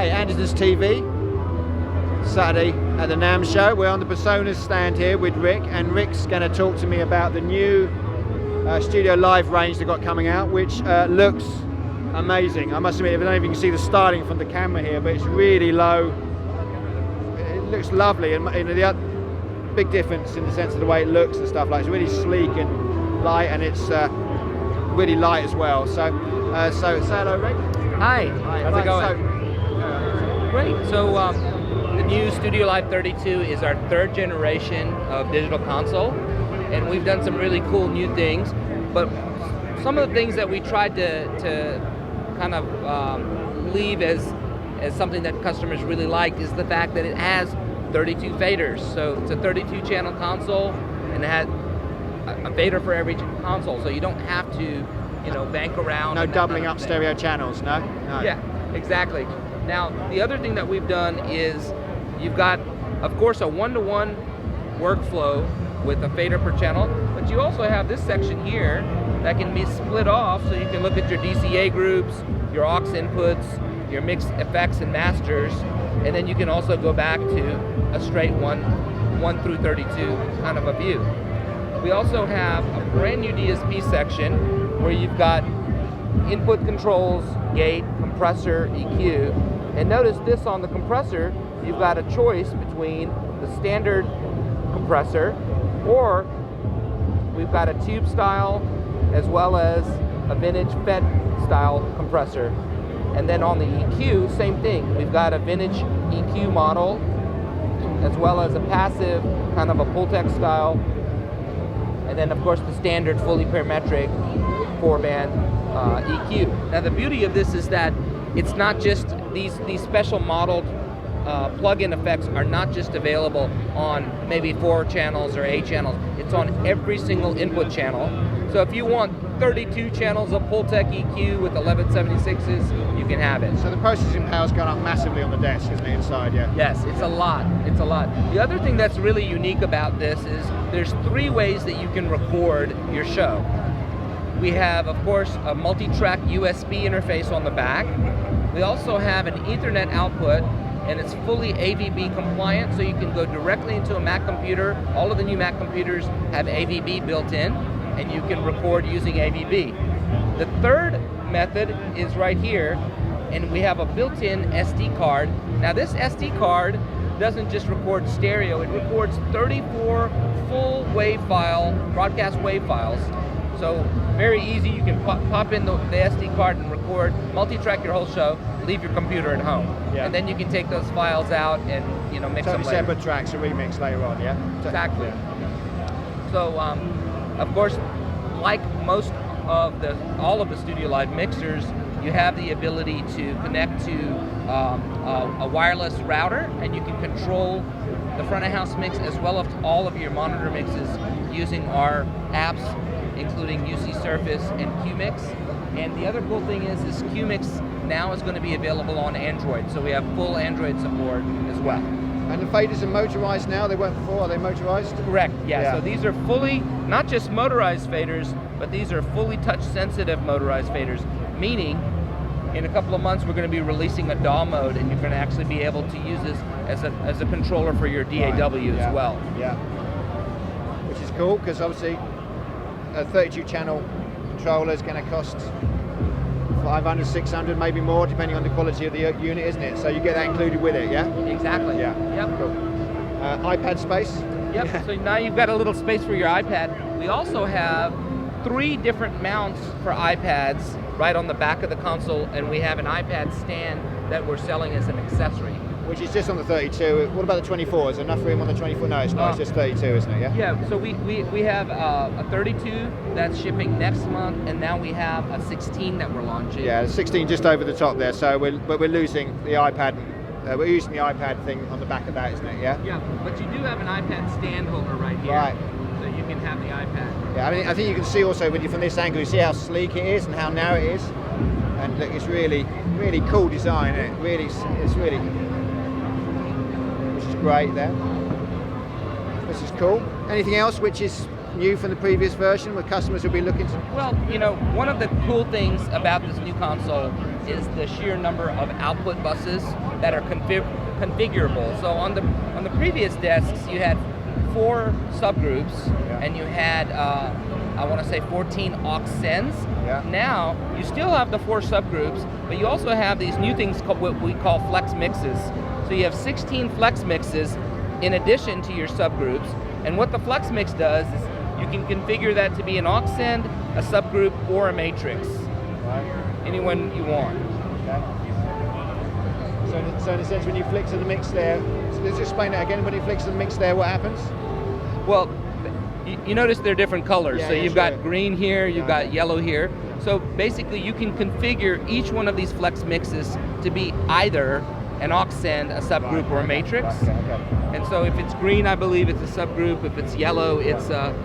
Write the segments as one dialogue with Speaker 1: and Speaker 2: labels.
Speaker 1: Hi, Andertons TV, Saturday at the NAMM show. We're on the Presonus stand here with Rick, and Rick's going to talk to me about the new StudioLive range they've got coming out, which looks amazing. I must admit, I don't know if you can see the styling from the camera here, but it's really low. It looks lovely, and the big difference in the sense of the way it looks and stuff, like it's really sleek and light, and it's really light as well. So say hello, Rick.
Speaker 2: Hi,
Speaker 1: Hi.
Speaker 2: how's it going?
Speaker 1: So,
Speaker 2: great. So the new StudioLive 32 is our third generation of digital console, and we've done some really cool new things. But some of the things that we tried to kind of leave as something that customers really like is the fact that it has 32 faders. So it's a 32 channel console, and it has a fader for every console, so you don't have to bank around.
Speaker 1: no doubling up stereo channels, no?
Speaker 2: Yeah, exactly. Now, the other thing that we've done is you've got, of course, a one-to-one workflow with a fader per channel, but you also have this section here that can be split off, so you can look at your DCA groups, your aux inputs, your mixed effects and masters, and then you can also go back to a straight 1 through 32 kind of a view. We also have a brand new DSP section where you've got input controls, gate, compressor, EQ. And notice this on the compressor, you've got a choice between the standard compressor, or we've got a tube style as well as a vintage FET style compressor. And then on the EQ, same thing. We've got a vintage EQ model as well as a passive kind of a Pultec style. And then of course the standard fully parametric 4-band EQ. Now the beauty of this is that it's not just these special modeled plug-in effects are not just available on maybe 4 channels or 8 channels. It's on every single input channel. So if you want 32 channels of Pultec EQ with 1176s, you can have it.
Speaker 1: So the processing power's gone up massively on the desk, isn't it, inside, yeah?
Speaker 2: Yes, it's a lot. It's a lot. The other thing that's really unique about this is there's 3 ways that you can record your show. We have, of course, a multi-track USB interface on the back. We also have an Ethernet output, and it's fully AVB compliant, so you can go directly into a Mac computer. All of the new Mac computers have AVB built in, and you can record using AVB. The third method is right here, and we have a built-in SD card. Now this SD card doesn't just record stereo, it records 34 full wave file, broadcast wave files. So very easy, you can pop in the SD card and record, multi-track your whole show, leave your computer at home.
Speaker 1: Yeah.
Speaker 2: And then you can take those files out and mix them later.
Speaker 1: Separate tracks, a remix later on, yeah?
Speaker 2: Exactly.
Speaker 1: Yeah.
Speaker 2: So, of course, like most of all of the StudioLive mixers, you have the ability to connect to a wireless router, and you can control the front of house mix as well as all of your monitor mixes using our apps, including UC Surface and QMix. And the other cool thing is this QMix now is going to be available on Android, so we have full Android support as well.
Speaker 1: And the faders are motorized now, they weren't before, are they motorized?
Speaker 2: Correct, yeah. So these are fully, not just motorized faders, but these are fully touch-sensitive motorized faders, meaning in a couple of months we're going to be releasing a DAW mode, and you're going to actually be able to use this as a controller for your DAW as well.
Speaker 1: Yeah, which is cool, because obviously a 32 channel controller is going to cost 500, 600, maybe more, depending on the quality of the unit, isn't it? So you get that included with it, yeah?
Speaker 2: Exactly.
Speaker 1: Yeah.
Speaker 2: Yep.
Speaker 1: Cool. iPad space?
Speaker 2: Yep.
Speaker 1: Yeah.
Speaker 2: So now you've got a little space for your iPad. We also have 3 different mounts for iPads right on the back of the console, and we have an iPad stand that we're selling as an accessory.
Speaker 1: Which is just on the 32. What about the 24? Is there enough room on the 24? No, it's not. It's just 32, isn't it? Yeah.
Speaker 2: Yeah. So we have a 32 that's shipping next month, and now we have a 16 that we're launching.
Speaker 1: Yeah, 16 just over the top there. So we're losing the iPad. We're using the iPad thing on the back of that, isn't it? Yeah.
Speaker 2: Yeah. But you do have an iPad stand holder right here.
Speaker 1: Right.
Speaker 2: So you can have the iPad.
Speaker 1: Yeah. I mean, I think you can see also when you're from this angle, you see how sleek it is and how narrow it is, and look, it's really, really cool design. Isn't it? Really, it's really. Great there. This is cool. Anything else which is new from the previous version, where customers will be looking to?
Speaker 2: Well, you know, one of the cool things about this new console is the sheer number of output buses that are configurable. So on the previous desks, you had 4 subgroups, and you had I want to say 14 aux sends.
Speaker 1: Yeah.
Speaker 2: Now you still have the 4 subgroups, but you also have these new things called what we call flex mixes. So you have 16 flex mixes in addition to your subgroups. And what the flex mix does is you can configure that to be an aux send, a subgroup, or a matrix.
Speaker 1: Right.
Speaker 2: Anyone you want.
Speaker 1: Okay. So in a sense, when you flick to the mix there, so let's explain that again. When you flick to the mix there, what happens?
Speaker 2: Well, you notice they're different colors.
Speaker 1: Yeah,
Speaker 2: so
Speaker 1: yeah,
Speaker 2: you've
Speaker 1: sure.
Speaker 2: got green here, you've got yellow here. So basically you can configure each one of these flex mixes to be either an aux send, a subgroup, or a matrix.
Speaker 1: Okay.
Speaker 2: And so if it's green, I believe it's a subgroup. If it's yellow, it's an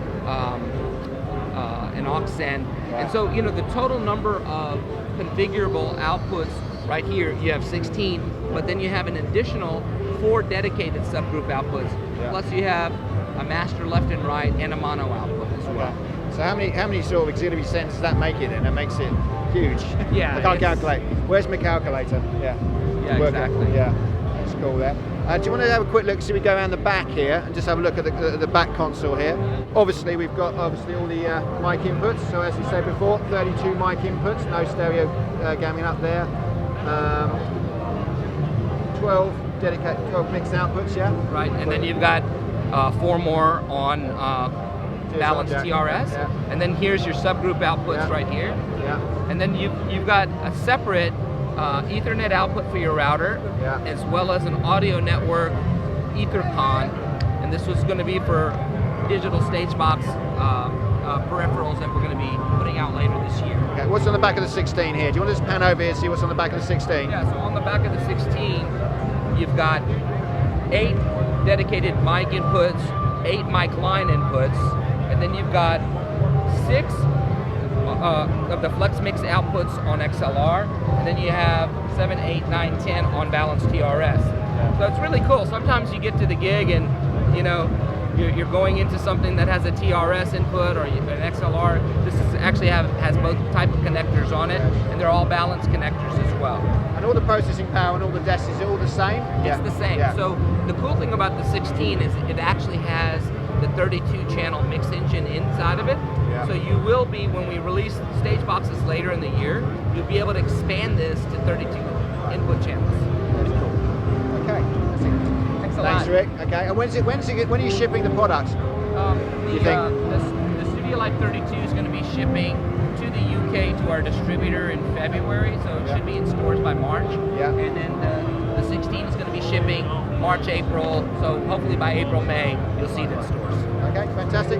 Speaker 2: aux send.
Speaker 1: Right.
Speaker 2: And so, you know, the total number of configurable outputs right here, you have 16, but then you have an additional 4 dedicated subgroup outputs.
Speaker 1: Yeah.
Speaker 2: Plus you have a master left and right and a mono output as well.
Speaker 1: So how many sort of auxiliary sends does that make it then? That makes it huge.
Speaker 2: Yeah.
Speaker 1: I can't calculate. Where's my calculator? Yeah.
Speaker 2: Yeah,
Speaker 1: Work it.
Speaker 2: exactly.
Speaker 1: Yeah. That's cool there. Do you want to have a quick look, so we go around the back here and just have a look at the back console here. Obviously we've got all the mic inputs, so as we said before, 32 mic inputs, no stereo gaming up there. 12 dedicated 12 mixed outputs, yeah?
Speaker 2: Right, and then you've got 4 more on balanced
Speaker 1: jack.
Speaker 2: TRS,
Speaker 1: Yeah.
Speaker 2: and then here's your subgroup outputs right here.
Speaker 1: Yeah.
Speaker 2: And then you've got a separate Ethernet output for your router,
Speaker 1: Yeah.
Speaker 2: as well as an audio network EtherCon, and this was going to be for digital stage box peripherals that we're going to be putting out later this year.
Speaker 1: Okay. What's on the back of the 16 here? Do you want to just pan over here and see what's on the back of the 16?
Speaker 2: Yeah, so on the back of the 16, you've got 8 dedicated mic inputs, 8 mic line inputs, and then you've got 6 of the flex mix outputs on XLR, and then you have 7, 8, 9, 10 on balanced TRS. So it's really cool. Sometimes you get to the gig and, you know, you're going into something that has a TRS input or an XLR. This actually has both type of connectors on it, and they're all balanced connectors as well.
Speaker 1: And all the processing power and all the desks, is it all the same?
Speaker 2: It's the same.
Speaker 1: Yeah.
Speaker 2: So the cool thing about the 16 is it actually has the 32-channel mix engine inside of it.
Speaker 1: Yeah.
Speaker 2: So you will be, when we release stage boxes later in the year, you'll be able to expand this to 32 input channels.
Speaker 1: That's cool. Okay. That's it.
Speaker 2: Thanks a lot.
Speaker 1: Thanks, Rick. Okay. And when are you shipping the product?
Speaker 2: The StudioLive 32 is going to be shipping to the UK to our distributor in February, so it should be in stores by March.
Speaker 1: Yeah.
Speaker 2: And then the 16 is going to be shipping March, April, so hopefully by April, May, you'll see it in stores.
Speaker 1: Okay, fantastic.